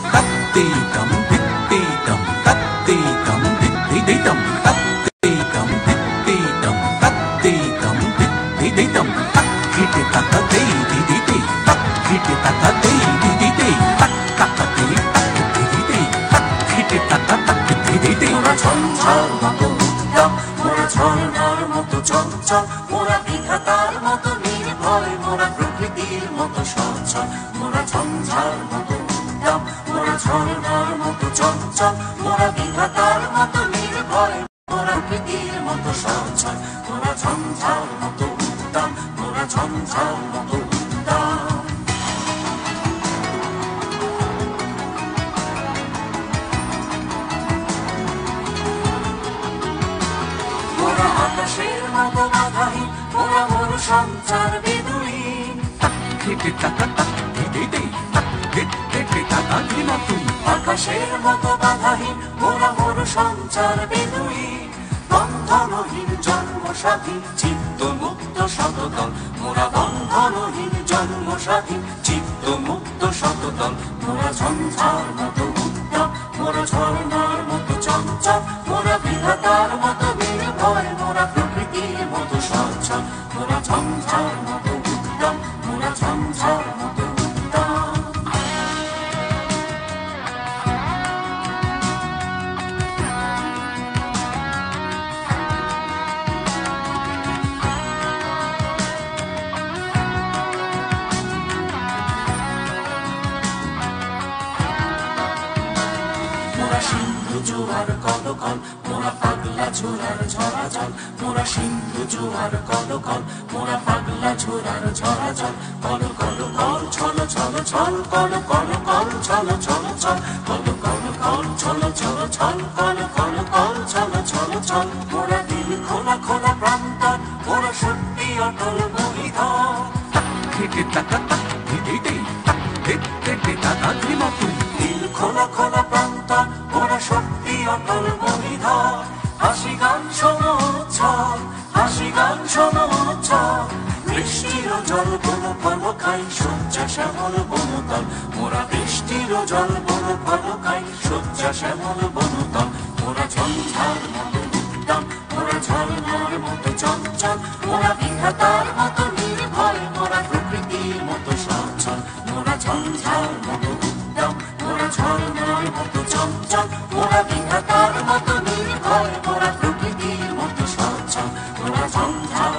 Tattikam dittikam tattikam dittikam tattikam dittikam tattikam dittikam takkite takate didite takkite takate didite takkate didite takkite takate didite মোরা ঝঞ্ঝার মতো উদ্দাম মোরা ঝর্ণার মতো চঞ্চল মোরা বিধাতার মতো নির্ভয় মোরা প্রকৃতির মতো সচ্ছল মোরা ঝঞ্ঝার মতো উদ্দাম মোরা ঝর্ণার মতো চঞ্চল মোরা বিধাতার মতো নির্ভয় মোরা প্রকৃতির মতো সচ্ছল মোরা ঝঞ্ঝার মতো উদ্দাম মোরা ঝঞ্ঝার মতো উদ্দাম মোরা আকাশের মতো বাধাহীন মোরা মোর সঞ্চার বিদুহীন takkite takata didite takkite takate matum আকাশের মতো বাধাহীন মোরা মোর সঞ্চার বিদুহীন বন্ধনহীন জন্মসাথী চিত্ত মুক্ত শতদল মোরা বন্ধনহীন জন্মসাথী চিত্ত মুক্ত শতদল মোরা ঝঞ্ঝার মতো উদ্দাম মোরা ঝর্ণার মতো চঞ্চল মোরা বিধাতার মতো নির্ভয় মোরা প্রকৃতির মতো সচ্ছল মোরা ঝঞ্ঝার মতো উদ্দাম মোরা ঝঞ্ঝার মতো উদ্দাম মোরা সিন্ধু জোয়ার কলকল মোরা পাগলা ঝোড়ার ঝরা জল মোরা সিন্ধু জোয়ার কলকল মোরা পাগলা ঝোড়ার ঝরা জল কল কল কল ছল ছল ছল কল কল কল ছল ছল ছল কল কল কল ছল ছল ছল কল কল কল ছল ছল ছল মোরা দিল খোলা খোলা প্রান্তর মোরা সত্যি অটল মহিধর takkite takata didite takkite takate matum দিল খোলা খোলা প্রান্তর মোরা সত্যি অটল মহিধর হাসি গান শোনো উচ্ছল হাসি গান শোনো উচ্ছল বৃষ্টির জল বন ফল খাই শয্যা শ্যামল বনতল মোরা বৃষ্টির জল বন ফল খাই শয্যা শ্যামল বনতল মোরা ঝঞ্ঝার মতো উদ্দাম মোরা ঝর্ণার মতো চঞ্চল মোরা বিধাতার মতো নির্ভয় মোরা প্রকৃতির মতো সচ্ছল মোরা ঝঞ্ঝার মতো উদ্দাম মোরা ঝর্ণার মতো চঞ্চল মোরা বিধাতার মতো নির্ভয় মোরা প্রকৃতির মতো সচ্ছল মোরা ঝঞ্ঝার